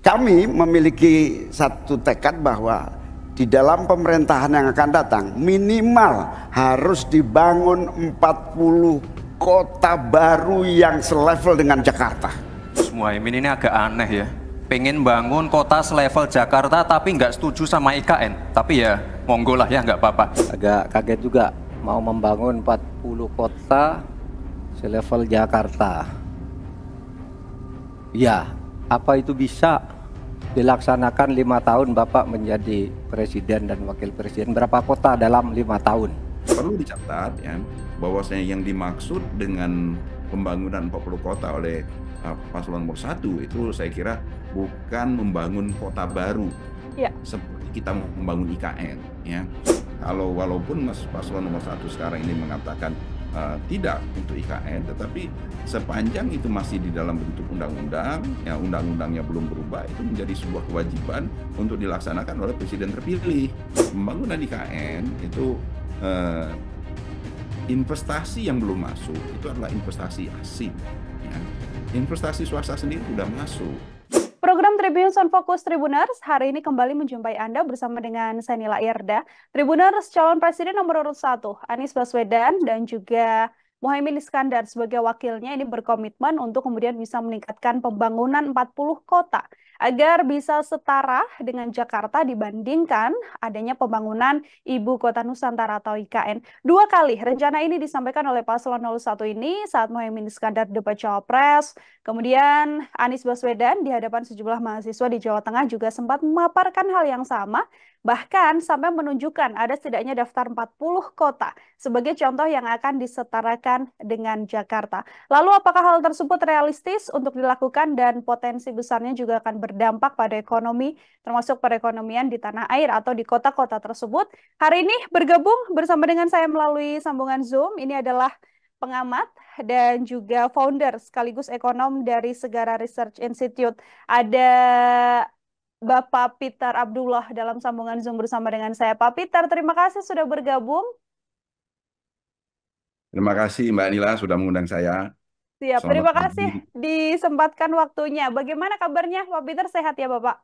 Kami memiliki satu tekad bahwa di dalam pemerintahan yang akan datang minimal harus dibangun 40 kota baru yang selevel dengan Jakarta. Gus Muhaimin ini agak aneh ya, pengen bangun kota selevel Jakarta tapi nggak setuju sama IKN. Tapi ya monggo lah ya, nggak apa-apa. Agak kaget juga mau membangun 40 kota selevel Jakarta. Ya, apa itu bisa dilaksanakan 5 tahun Bapak menjadi presiden dan wakil presiden? Berapa kota dalam 5 tahun? Perlu dicatat ya, bahwasanya yang dimaksud dengan pembangunan 40 kota oleh paslon nomor 1 itu saya kira bukan membangun kota baru ya, seperti kita membangun IKN ya. Kalau walaupun paslon nomor 1 sekarang ini mengatakan tidak untuk IKN, tetapi sepanjang itu masih di dalam bentuk undang-undang, ya undang-undangnya belum berubah, itu menjadi sebuah kewajiban untuk dilaksanakan oleh presiden terpilih. Pembangunan IKN itu investasi yang belum masuk itu adalah investasi asing. Ya. Investasi swasta sendiri sudah masuk. Program Tribuners on Fokus Tribuners hari ini kembali menjumpai Anda bersama dengan saya Nila Irda. Tribuners, calon presiden nomor urut 1 Anies Baswedan dan juga Muhaimin Iskandar sebagai wakilnya ini berkomitmen untuk kemudian bisa meningkatkan pembangunan 40 kota agar bisa setara dengan Jakarta dibandingkan adanya pembangunan Ibu Kota Nusantara atau IKN. 2 kali rencana ini disampaikan oleh paslon 01 ini saat Muhaimin Iskandar debat cawapres. Kemudian Anies Baswedan di hadapan sejumlah mahasiswa di Jawa Tengah juga sempat memaparkan hal yang sama, bahkan sampai menunjukkan ada setidaknya daftar 40 kota sebagai contoh yang akan disetarakan dengan Jakarta. Lalu apakah hal tersebut realistis untuk dilakukan dan potensi besarnya juga akan berdampak pada ekonomi, termasuk perekonomian di tanah air atau di kota-kota tersebut? Hari ini bergabung bersama dengan saya melalui sambungan Zoom, ini adalah pengamat dan juga founder sekaligus ekonom dari Segara Research Institute. Ada Bapak Peter Abdullah dalam sambungan Zoom bersama dengan saya. Pak Peter, terima kasih sudah bergabung. Terima kasih Mbak Nila sudah mengundang saya. Siap, Selamat terima pagi. kasih disempatkan waktunya. Bagaimana kabarnya Pak Peter, sehat ya Bapak?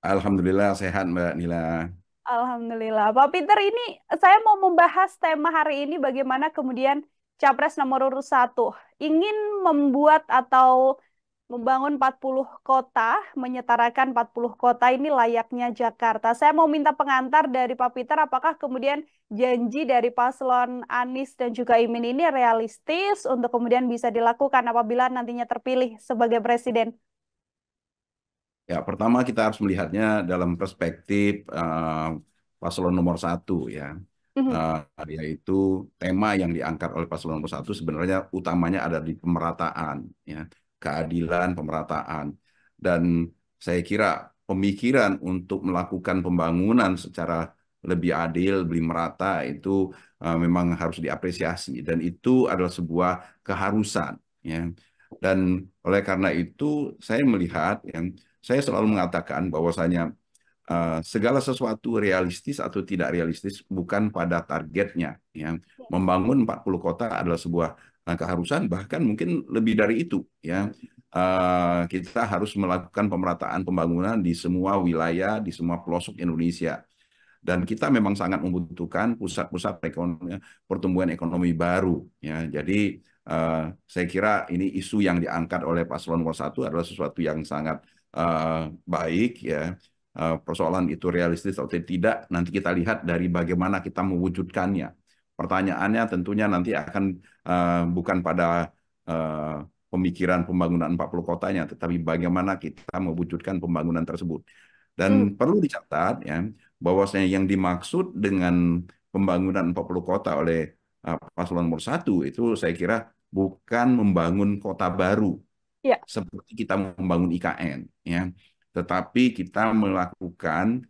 Alhamdulillah sehat Mbak Nila. Alhamdulillah. Pak Peter, ini saya mau membahas tema hari ini bagaimana kemudian Capres nomor urut 1 ingin membuat atau membangun 40 kota, menyetarakan 40 kota ini layaknya Jakarta. Saya mau minta pengantar dari Pak Peter, apakah kemudian janji dari paslon Anies dan juga Imin ini realistis untuk kemudian bisa dilakukan apabila nantinya terpilih sebagai presiden? Ya, pertama kita harus melihatnya dalam perspektif paslon nomor 1 ya. Yaitu tema yang diangkat oleh paslon nomor 1 sebenarnya utamanya ada di pemerataan ya. Keadilan, pemerataan. Dan saya kira pemikiran untuk melakukan pembangunan secara lebih adil, lebih merata itu memang harus diapresiasi dan itu adalah sebuah keharusan ya. Dan oleh karena itu saya melihat yang saya selalu mengatakan bahwasanya segala sesuatu realistis atau tidak realistis bukan pada targetnya ya. Membangun 40 kota adalah sebuah keharusan, bahkan mungkin lebih dari itu ya. Kita harus melakukan pemerataan pembangunan di semua wilayah, di semua pelosok Indonesia. Dan kita memang sangat membutuhkan pusat-pusat pertumbuhan ekonomi baru ya. Jadi saya kira ini isu yang diangkat oleh paslon nomor 1 adalah sesuatu yang sangat baik ya. Persoalan itu realistis atau tidak nanti kita lihat dari bagaimana kita mewujudkannya. Pertanyaannya tentunya nanti akan bukan pada pemikiran pembangunan 40 kotanya, tetapi bagaimana kita mewujudkan pembangunan tersebut. Dan perlu dicatat ya, bahwasanya yang dimaksud dengan pembangunan 40 kota oleh paslon nomor 1 itu saya kira bukan membangun kota baru ya, seperti kita membangun IKN ya, tetapi kita melakukan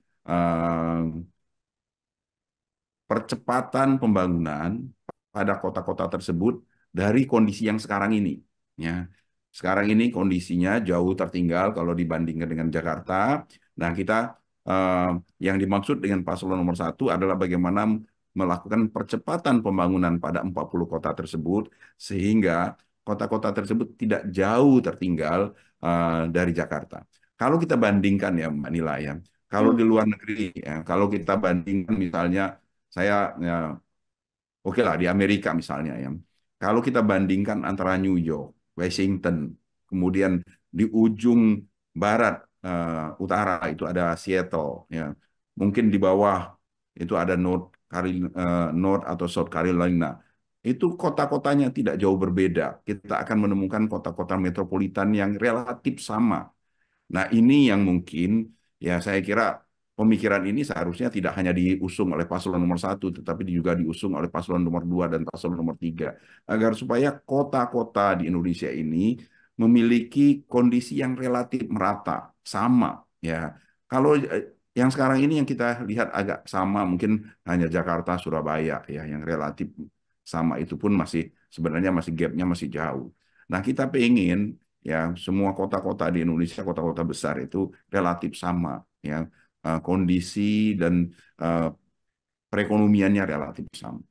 percepatan pembangunan pada kota-kota tersebut dari kondisi yang sekarang ini ya. Sekarang ini kondisinya jauh tertinggal kalau dibandingkan dengan Jakarta. Nah, kita yang dimaksud dengan paslon nomor 1 adalah bagaimana melakukan percepatan pembangunan pada 40 kota tersebut sehingga kota-kota tersebut tidak jauh tertinggal dari Jakarta. Kalau kita bandingkan ya Mbak Nila ya, kalau Hmm. di luar negeri ya, kalau kita bandingkan misalnya saya ya, oke lah di Amerika misalnya ya. Kalau kita bandingkan antara New York, Washington, kemudian di ujung barat utara itu ada Seattle ya. Mungkin di bawah itu ada North atau South Carolina. Itu kota-kotanya tidak jauh berbeda. Kita akan menemukan kota-kota metropolitan yang relatif sama. Nah, ini yang mungkin ya saya kira pemikiran ini seharusnya tidak hanya diusung oleh paslon nomor satu, tetapi juga diusung oleh paslon nomor dua dan paslon nomor tiga, agar supaya kota-kota di Indonesia ini memiliki kondisi yang relatif merata, sama. Ya, kalau yang sekarang ini yang kita lihat agak sama, mungkin hanya Jakarta, Surabaya, ya, yang relatif sama itu pun masih sebenarnya masih gapnya masih jauh. Nah, kita pengen ya semua kota-kota di Indonesia, kota-kota besar itu relatif sama, ya kondisi dan eh, perekonomiannya relatif sama.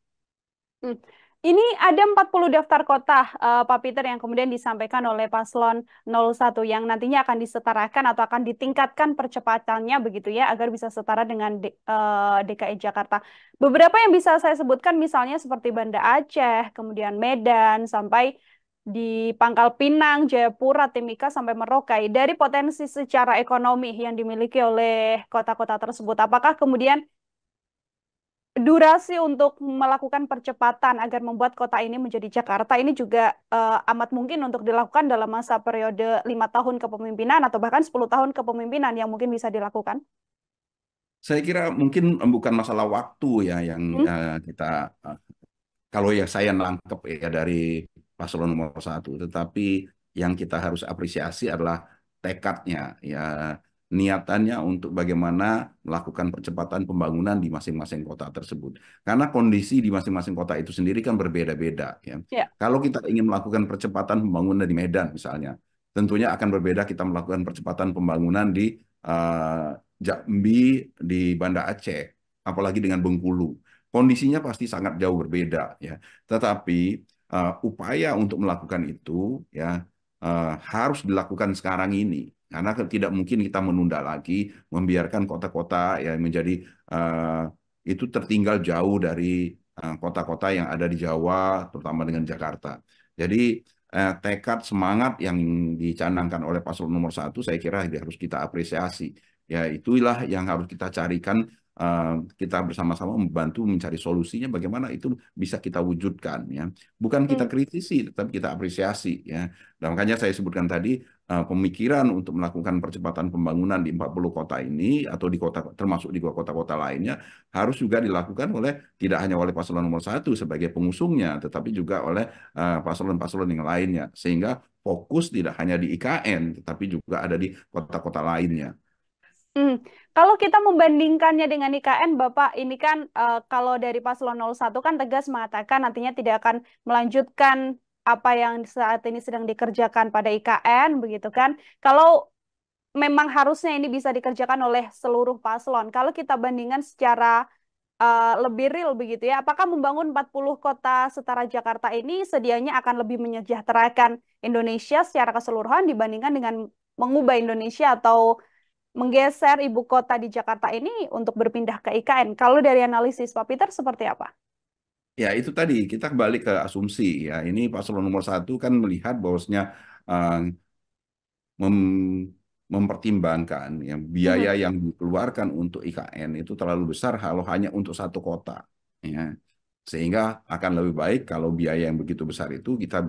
Hmm. Ini ada 40 daftar kota, Pak Peter, yang kemudian disampaikan oleh Paslon 01 yang nantinya akan disetarakan atau akan ditingkatkan percepatannya begitu ya, agar bisa setara dengan DKI Jakarta. Beberapa yang bisa saya sebutkan misalnya seperti Banda Aceh, kemudian Medan, sampai di Pangkal Pinang, Jayapura, Timika, sampai Merauke. Dari potensi secara ekonomi yang dimiliki oleh kota-kota tersebut, apakah kemudian durasi untuk melakukan percepatan agar membuat kota ini menjadi Jakarta ini juga amat mungkin untuk dilakukan dalam masa periode 5 tahun kepemimpinan atau bahkan 10 tahun kepemimpinan yang mungkin bisa dilakukan? Saya kira mungkin bukan masalah waktu ya yang Hmm? kita kalau yang saya nangkep ya dari paslon nomor satu, tetapi yang kita harus apresiasi adalah tekadnya, ya niatannya untuk bagaimana melakukan percepatan pembangunan di masing-masing kota tersebut. Karena kondisi di masing-masing kota itu sendiri kan berbeda-beda. Ya. Ya. Kalau kita ingin melakukan percepatan pembangunan di Medan misalnya, tentunya akan berbeda kita melakukan percepatan pembangunan di Jambi, di Banda Aceh, apalagi dengan Bengkulu. Kondisinya pasti sangat jauh berbeda ya. Tetapi upaya untuk melakukan itu ya harus dilakukan sekarang ini karena tidak mungkin kita menunda lagi membiarkan kota-kota ya menjadi itu tertinggal jauh dari kota-kota yang ada di Jawa terutama dengan Jakarta. Jadi tekad semangat yang dicanangkan oleh paslon nomor satu saya kira harus kita apresiasi. Ya itulah yang harus kita carikan kita bersama-sama membantu mencari solusinya bagaimana itu bisa kita wujudkan ya. Bukan kita Hmm. kritisi tetapi kita apresiasi ya. Dan makanya saya sebutkan tadi pemikiran untuk melakukan percepatan pembangunan di 40 kota ini atau di kota termasuk di kota-kota lainnya harus juga dilakukan oleh tidak hanya oleh paslon nomor satu sebagai pengusungnya tetapi juga oleh paslon-paslon yang lainnya sehingga fokus tidak hanya di IKN tetapi juga ada di kota-kota lainnya. Hmm. Kalau kita membandingkannya dengan IKN, Bapak, ini kan kalau dari Paslon 01 kan tegas mengatakan nantinya tidak akan melanjutkan apa yang saat ini sedang dikerjakan pada IKN, begitu kan? Kalau memang harusnya ini bisa dikerjakan oleh seluruh paslon. Kalau kita bandingkan secara lebih real begitu ya, apakah membangun 40 kota setara Jakarta ini sedianya akan lebih menyejahterakan Indonesia secara keseluruhan dibandingkan dengan mengubah Indonesia atau menggeser ibu kota di Jakarta ini untuk berpindah ke IKN. Kalau dari analisis Pak Peter seperti apa? Ya itu tadi kita kembali ke asumsi ya ini paslon nomor satu kan melihat bahwasanya eh, mempertimbangkan yang biaya Mhm. yang dikeluarkan untuk IKN itu terlalu besar kalau hanya untuk satu kota ya sehingga akan lebih baik kalau biaya yang begitu besar itu kita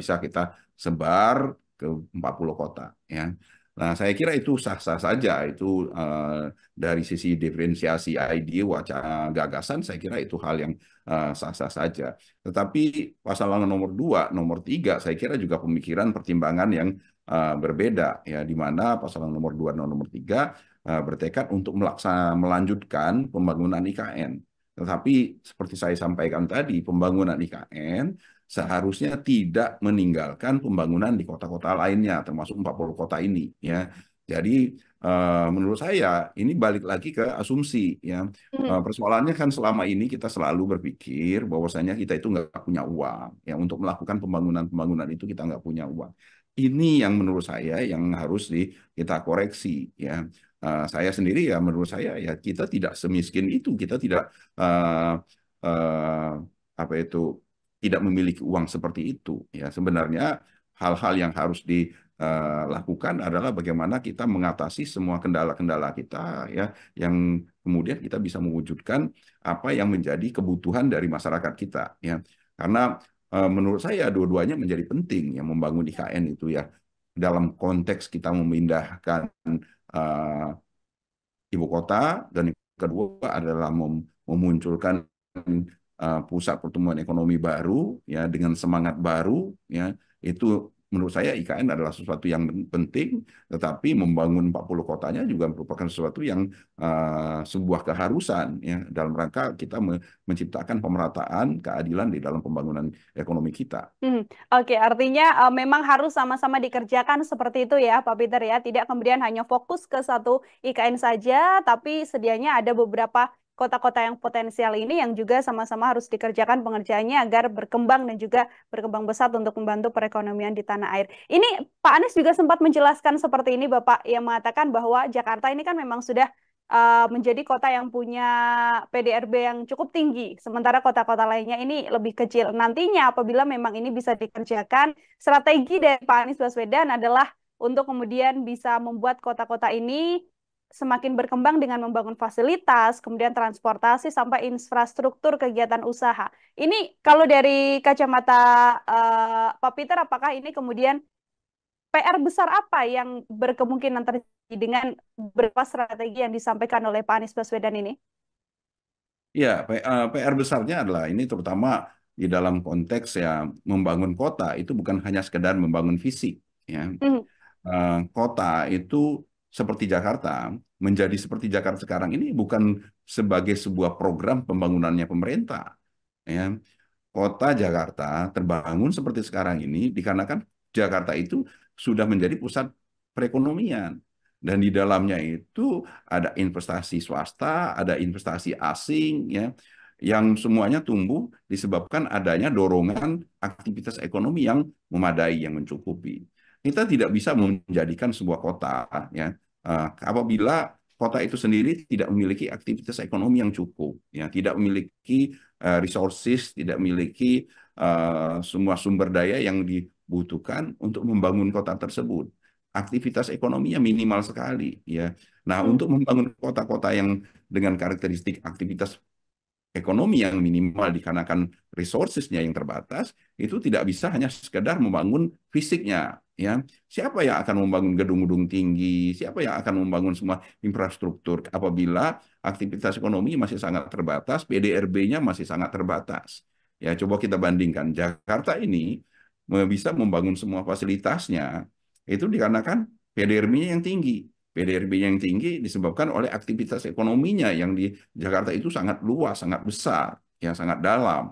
sebar ke 40 kota ya. Nah, saya kira itu sah-sah saja itu dari sisi diferensiasi ide wacana gagasan saya kira itu hal yang sah-sah saja. Tetapi pasal nomor 2, nomor 3 saya kira juga pemikiran pertimbangan yang berbeda ya di mana pasal nomor 2 dan nomor 3 bertekad untuk melanjutkan pembangunan IKN. Tetapi seperti saya sampaikan tadi, pembangunan IKN seharusnya tidak meninggalkan pembangunan di kota-kota lainnya, termasuk 40 kota ini. Ya, jadi menurut saya ini balik lagi ke asumsi. Ya, Mhm. persoalannya kan selama ini kita selalu berpikir bahwasanya kita itu nggak punya uang. Ya, untuk melakukan pembangunan-pembangunan itu kita nggak punya uang. ini yang menurut saya yang harus kita koreksi ya. Saya sendiri ya menurut saya ya kita tidak semiskin itu, kita tidak eh, apa itu tidak memiliki uang seperti itu ya. Sebenarnya hal-hal yang harus dilakukan adalah bagaimana kita mengatasi semua kendala-kendala kita ya, yang kemudian kita bisa mewujudkan apa yang menjadi kebutuhan dari masyarakat kita ya. Karena menurut saya dua-duanya menjadi penting yang membangun IKN itu ya, dalam konteks kita memindahkan eh, ibu kota, dan yang kedua adalah memunculkan pusat pertumbuhan ekonomi baru ya dengan semangat baru ya. Itu menurut saya IKN adalah sesuatu yang penting, tetapi membangun 40 kotanya juga merupakan sesuatu yang sebuah keharusan ya dalam rangka kita menciptakan pemerataan keadilan di dalam pembangunan ekonomi kita. Oke, artinya memang harus sama-sama dikerjakan seperti itu ya, Pak Peter ya. Tidak kemudian hanya fokus ke satu IKN saja, tapi sedianya ada beberapa kota-kota yang potensial ini yang juga sama-sama harus dikerjakan pengerjaannya agar berkembang dan juga berkembang pesat untuk membantu perekonomian di tanah air. Ini Pak Anies juga sempat menjelaskan seperti ini, Bapak, yang mengatakan bahwa Jakarta ini kan memang sudah menjadi kota yang punya PDRB yang cukup tinggi, sementara kota-kota lainnya ini lebih kecil. Nantinya apabila memang ini bisa dikerjakan, strategi dari Pak Anies Baswedan adalah untuk kemudian bisa membuat kota-kota ini semakin berkembang dengan membangun fasilitas, kemudian transportasi sampai infrastruktur kegiatan usaha. Ini kalau dari kacamata Pak Peter, apakah ini kemudian PR besar apa yang berkemungkinan terjadi dengan beberapa strategi yang disampaikan oleh Pak Anies Baswedan ini? Ya, PR besarnya adalah ini terutama di dalam konteks ya membangun kota itu bukan hanya sekedar membangun fisik ya. Kota itu seperti Jakarta, menjadi seperti Jakarta sekarang ini bukan sebagai sebuah program pembangunannya pemerintah ya. Kota Jakarta terbangun seperti sekarang ini dikarenakan Jakarta itu sudah menjadi pusat perekonomian. Dan di dalamnya itu ada investasi swasta, ada investasi asing, ya, yang semuanya tumbuh disebabkan adanya dorongan aktivitas ekonomi yang memadai, yang mencukupi. Kita tidak bisa menjadikan sebuah kota, ya, apabila kota itu sendiri tidak memiliki aktivitas ekonomi yang cukup, ya, tidak memiliki resources, tidak memiliki semua sumber daya yang dibutuhkan untuk membangun kota tersebut. Aktivitas ekonominya minimal sekali ya. Nah, untuk membangun kota-kota yang dengan karakteristik aktivitas ekonomi yang minimal dikarenakan resources-nya yang terbatas, itu tidak bisa hanya sekedar membangun fisiknya ya. Siapa yang akan membangun gedung-gedung tinggi? Siapa yang akan membangun semua infrastruktur apabila aktivitas ekonomi masih sangat terbatas, PDRB-nya masih sangat terbatas. Ya, coba kita bandingkan Jakarta ini bisa membangun semua fasilitasnya itu dikarenakan PDRB-nya yang tinggi. PDRB-nya yang tinggi disebabkan oleh aktivitas ekonominya yang di Jakarta itu sangat luas, sangat besar, yang sangat dalam.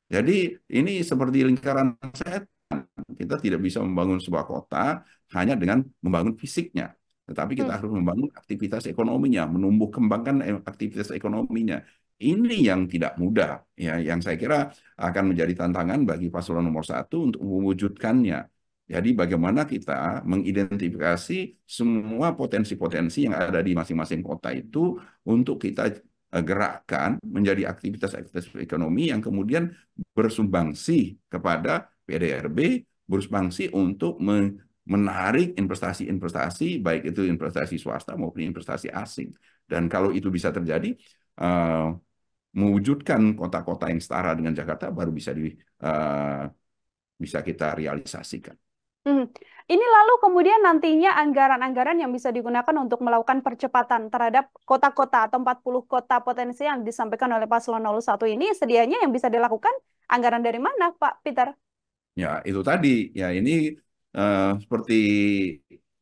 Jadi ini seperti lingkaran setan. Kita tidak bisa membangun sebuah kota hanya dengan membangun fisiknya. Tetapi kita harus membangun aktivitas ekonominya, menumbuh kembangkan aktivitas ekonominya. Ini yang tidak mudah, ya, yang saya kira akan menjadi tantangan bagi paslon nomor 1 untuk mewujudkannya. Jadi bagaimana kita mengidentifikasi semua potensi-potensi yang ada di masing-masing kota itu untuk kita gerakkan menjadi aktivitas-aktivitas ekonomi yang kemudian bersumbangsi kepada PDRB, bersumbangsi untuk menarik investasi-investasi, baik itu investasi swasta maupun investasi asing. Dan kalau itu bisa terjadi, mewujudkan kota-kota yang setara dengan Jakarta baru bisa kita realisasikan. Ini lalu kemudian nantinya anggaran-anggaran yang bisa digunakan untuk melakukan percepatan terhadap kota-kota atau 40 kota potensi yang disampaikan oleh Paslon 01 ini sedianya yang bisa dilakukan anggaran dari mana, Pak Peter? Ya, itu tadi. Ya, ini seperti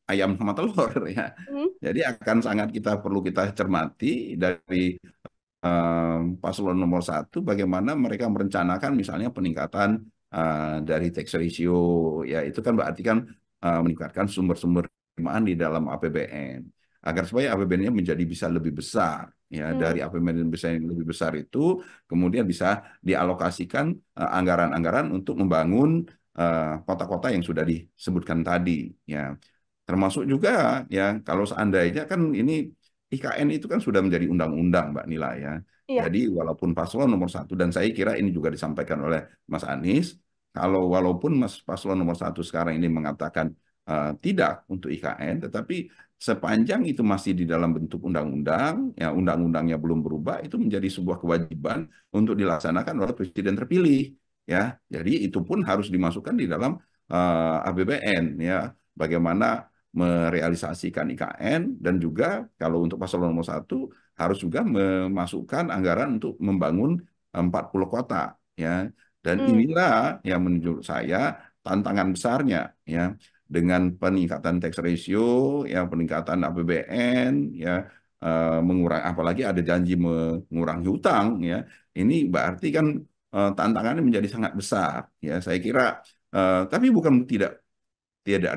ayam sama telur ya. Jadi akan sangat perlu kita cermati dari Paslon nomor 1 bagaimana mereka merencanakan misalnya peningkatan dari tax ratio, ya itu kan berarti kan meningkatkan sumber-sumber penerimaan di dalam APBN agar supaya APBN-nya menjadi bisa lebih besar ya. Dari APBN yang lebih besar itu kemudian bisa dialokasikan anggaran-anggaran untuk membangun kota-kota yang sudah disebutkan tadi, ya. Termasuk juga ya kalau seandainya kan ini IKN itu kan sudah menjadi undang-undang, Mbak Nila, ya. Iya. Jadi walaupun paslon nomor satu, dan saya kira ini juga disampaikan oleh Mas Anies, walaupun paslon nomor satu sekarang ini mengatakan tidak untuk IKN, tetapi sepanjang itu masih di dalam bentuk undang-undang, ya undang-undangnya belum berubah, itu menjadi sebuah kewajiban untuk dilaksanakan oleh presiden terpilih, ya. Jadi itu pun harus dimasukkan di dalam APBN, ya. Bagaimana merealisasikan IKN, dan juga kalau untuk paslon nomor satu harus juga memasukkan anggaran untuk membangun 40 kota, ya. Dan inilah yang menurut saya tantangan besarnya, ya, dengan peningkatan tax ratio, ya, peningkatan APBN, ya, mengurangi, apalagi ada janji mengurangi hutang, ya. Ini berarti kan tantangannya menjadi sangat besar, ya. Saya kira tapi bukan tidak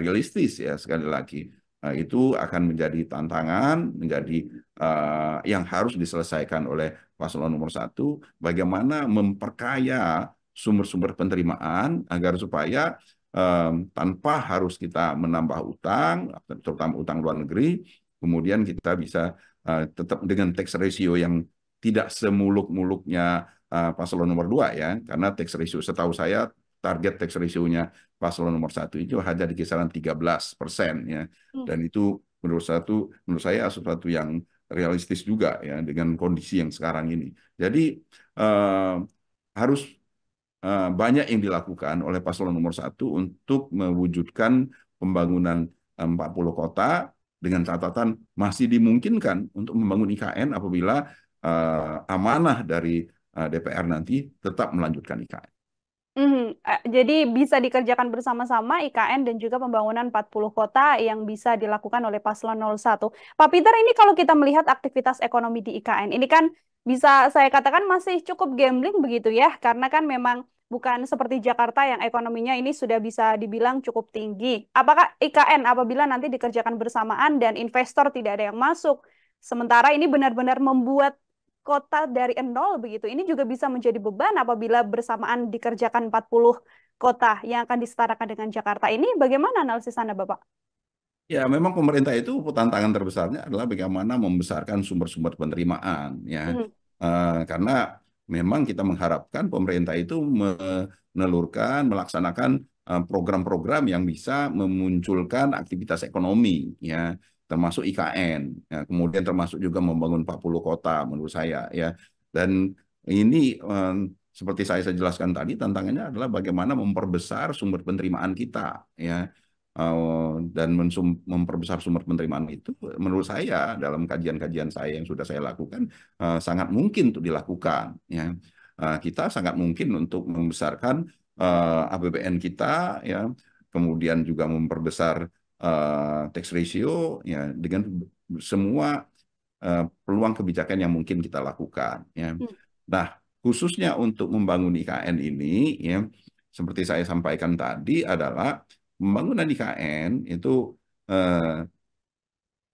realistis, ya, sekali lagi. Itu akan menjadi tantangan, menjadi yang harus diselesaikan oleh paslon nomor satu, bagaimana memperkaya sumber-sumber penerimaan agar supaya tanpa harus kita menambah utang, terutama utang luar negeri, kemudian kita bisa tetap dengan tax ratio yang tidak semuluk-muluknya paslon nomor 2, ya, karena tax ratio setahu saya target tax ratio-nya paslon nomor satu itu hanya di kisaran 13%, ya. Dan itu menurut saya sesuatu yang realistis juga, ya, dengan kondisi yang sekarang ini. Jadi harus banyak yang dilakukan oleh paslon nomor satu untuk mewujudkan pembangunan 40 kota, dengan catatan masih dimungkinkan untuk membangun IKN apabila amanah dari DPR nanti tetap melanjutkan IKN. Jadi bisa dikerjakan bersama-sama IKN dan juga pembangunan 40 kota yang bisa dilakukan oleh Paslon 01. Pak Peter, ini kalau kita melihat aktivitas ekonomi di IKN, ini kan bisa saya katakan masih cukup gambling begitu ya, karena kan memang bukan seperti Jakarta yang ekonominya ini sudah bisa dibilang cukup tinggi. Apakah IKN apabila nanti dikerjakan bersamaan dan investor tidak ada yang masuk, sementara ini benar-benar membuat kota dari nol begitu. Ini juga bisa menjadi beban apabila bersamaan dikerjakan 40 kota yang akan disetarakan dengan Jakarta. Ini bagaimana analisis Anda, Bapak? Ya, memang pemerintah itu tantangan terbesarnya adalah bagaimana membesarkan sumber-sumber penerimaan, ya. Karena memang kita mengharapkan pemerintah itu melaksanakan program-program yang bisa memunculkan aktivitas ekonomi, ya, termasuk IKN, ya, kemudian termasuk juga membangun 40 kota menurut saya, ya. Dan ini seperti saya jelaskan tadi, tantangannya adalah bagaimana memperbesar sumber penerimaan kita, ya. Dan memperbesar sumber penerimaan itu menurut saya dalam kajian-kajian saya yang sudah saya lakukan sangat mungkin untuk dilakukan, ya. Kita sangat mungkin untuk membesarkan APBN kita, ya, kemudian juga memperbesar tax ratio, ya, dengan semua peluang kebijakan yang mungkin kita lakukan, ya. Nah, khususnya untuk membangun IKN ini, ya, seperti saya sampaikan tadi adalah pembangunan IKN itu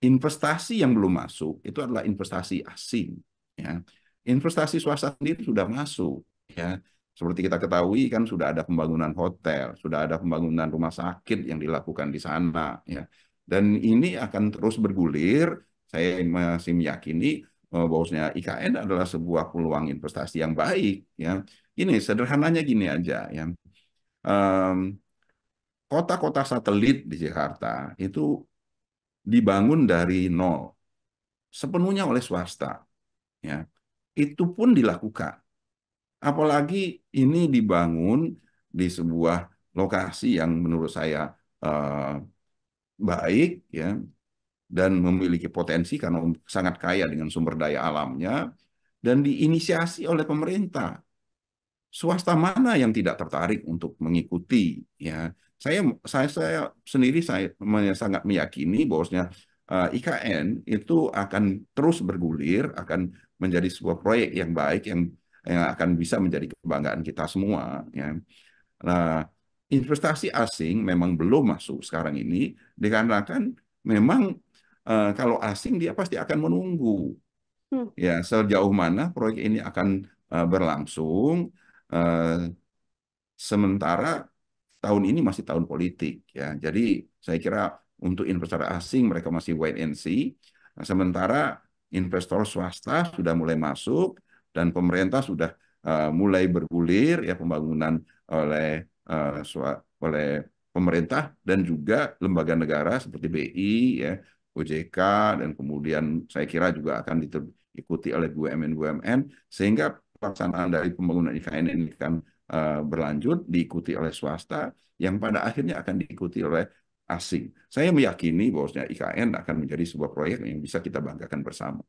investasi yang belum masuk itu adalah investasi asing, ya. Investasi swasta sendiri sudah masuk, ya. Seperti kita ketahui kan sudah ada pembangunan hotel, sudah ada pembangunan rumah sakit yang dilakukan di sana, ya. Dan ini akan terus bergulir. Saya masih meyakini bahwasanya IKN adalah sebuah peluang investasi yang baik, ya. Ini sederhananya gini aja, ya. Kota-kota satelit di Jakarta itu dibangun dari nol, sepenuhnya oleh swasta, ya. Itu pun dilakukan. Apalagi ini dibangun di sebuah lokasi yang menurut saya baik, ya, dan memiliki potensi karena sangat kaya dengan sumber daya alamnya, dan diinisiasi oleh pemerintah. Swasta mana yang tidak tertarik untuk mengikuti, ya. Saya sendiri sangat meyakini bahwasanya IKN itu akan terus bergulir, akan menjadi sebuah proyek yang baik yang akan bisa menjadi kebanggaan kita semua, ya. Nah, investasi asing memang belum masuk sekarang ini dikarenakan memang kalau asing dia pasti akan menunggu, ya, sejauh mana proyek ini akan berlangsung. Sementara tahun ini masih tahun politik ya. Jadi saya kira untuk investor asing mereka masih wait and see. Nah, sementara investor swasta sudah mulai masuk dan pemerintah sudah mulai bergulir ya pembangunan oleh oleh pemerintah dan juga lembaga negara seperti BI ya, OJK, dan kemudian saya kira juga akan diikuti oleh BUMN sehingga pelaksanaan dari pembangunan IKN ini akan berlanjut diikuti oleh swasta yang pada akhirnya akan diikuti oleh asing. Saya meyakini bahwasanya IKN akan menjadi sebuah proyek yang bisa kita banggakan bersama.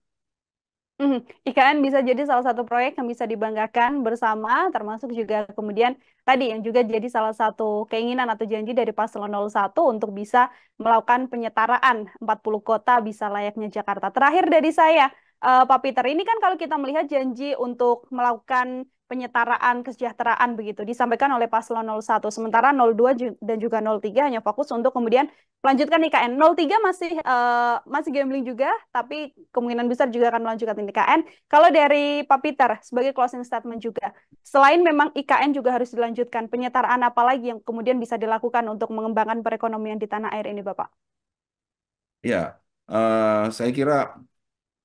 IKN bisa jadi salah satu proyek yang bisa dibanggakan bersama, termasuk juga kemudian tadi yang juga jadi salah satu keinginan atau janji dari Paslon 01 untuk bisa melakukan penyetaraan 40 kota bisa layaknya Jakarta. Terakhir dari saya, Pak Peter, ini kan kalau kita melihat janji untuk melakukan penyetaraan kesejahteraan begitu disampaikan oleh Paslon 01, sementara 02 dan juga 03 hanya fokus untuk kemudian melanjutkan IKN. 03 masih gambling juga, tapi kemungkinan besar juga akan melanjutkan IKN. Kalau dari Pak Peter sebagai closing statement juga, selain memang IKN juga harus dilanjutkan, penyetaraan apa lagi yang kemudian bisa dilakukan untuk mengembangkan perekonomian di tanah air ini, Bapak? Ya, saya kira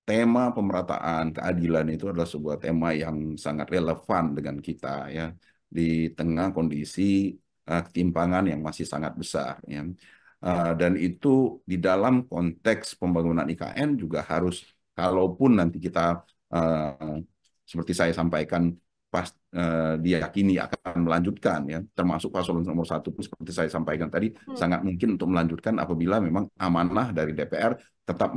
tema pemerataan keadilan itu adalah sebuah tema yang sangat relevan dengan kita ya di tengah kondisi ketimpangan yang masih sangat besar ya. Dan itu di dalam konteks pembangunan IKN juga harus, kalaupun nanti kita seperti saya sampaikan diyakini akan melanjutkan ya, termasuk paslon nomor 1 pun seperti saya sampaikan tadi sangat mungkin untuk melanjutkan apabila memang amanah dari DPR tetap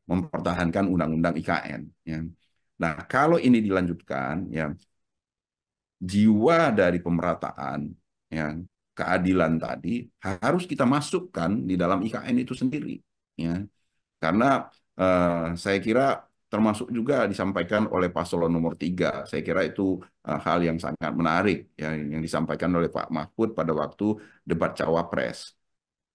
mempertahankan undang-undang IKN ya. Nah, kalau ini dilanjutkan ya, jiwa dari pemerataan ya, keadilan tadi harus kita masukkan di dalam IKN itu sendiri ya. Karena saya kira termasuk juga disampaikan oleh paslon nomor 3. Saya kira itu hal yang sangat menarik ya, yang disampaikan oleh Pak Mahfud pada waktu debat Cawapres.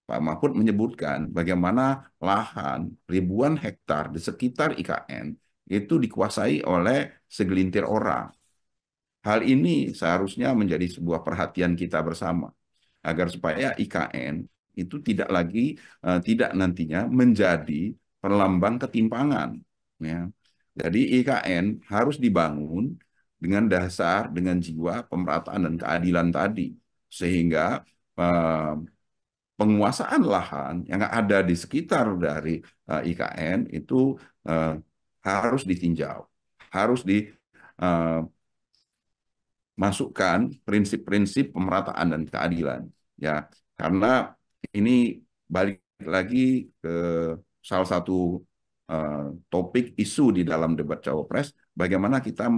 Pak Mahfud menyebutkan bagaimana lahan ribuan hektar di sekitar IKN itu dikuasai oleh segelintir orang. Hal ini seharusnya menjadi sebuah perhatian kita bersama, agar supaya IKN itu tidak nantinya menjadi perlambang ketimpangan. Ya. Jadi IKN harus dibangun dengan dasar, dengan jiwa pemerataan dan keadilan tadi, sehingga penguasaan lahan yang ada di sekitar dari IKN itu harus ditinjau, harus dimasukkan prinsip-prinsip pemerataan dan keadilan, ya. Karena ini balik lagi ke salah satu topik isu di dalam debat Cawapres, bagaimana kita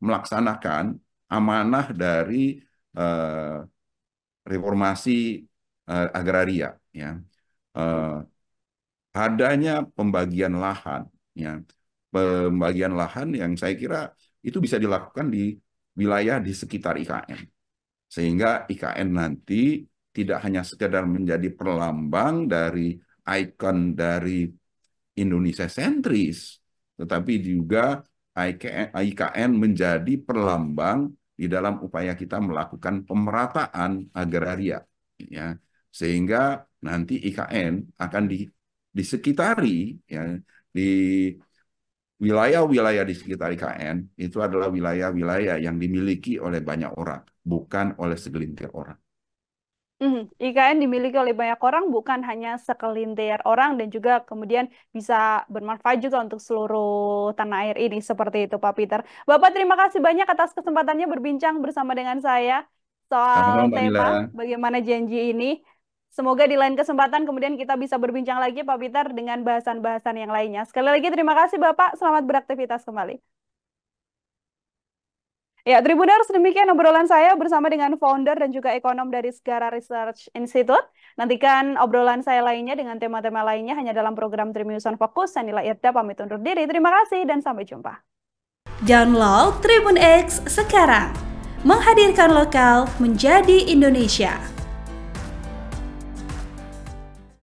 melaksanakan amanah dari reformasi agraria ya. Adanya pembagian lahan ya, pembagian lahan yang saya kira itu bisa dilakukan di wilayah di sekitar IKN, sehingga IKN nanti tidak hanya sekedar menjadi perlambang dari ikon dari Indonesia sentris, tetapi juga IKN menjadi perlambang di dalam upaya kita melakukan pemerataan agraria ya, sehingga nanti IKN akan disekitari ya, di wilayah-wilayah di sekitar IKN itu adalah wilayah-wilayah yang dimiliki oleh banyak orang, bukan oleh segelintir orang. IKN dimiliki oleh banyak orang, bukan hanya sekelintir orang, dan juga kemudian bisa bermanfaat juga untuk seluruh tanah air ini. Seperti itu, Pak Peter. Bapak, terima kasih banyak atas kesempatannya berbincang bersama dengan saya soal tema bagaimana janji ini. Semoga di lain kesempatan kemudian kita bisa berbincang lagi, Pak Peter, dengan bahasan-bahasan yang lainnya. Sekali lagi terima kasih, Bapak. Selamat beraktivitas kembali. Ya, Tribuners, demikian obrolan saya bersama dengan founder dan juga ekonom dari Segara Research Institute. Nantikan obrolan saya lainnya dengan tema-tema lainnya hanya dalam program Tribun News on Focus. Saya Nila Irda pamit undur diri. Terima kasih dan sampai jumpa. Download Tribun X sekarang. Menghadirkan lokal menjadi Indonesia.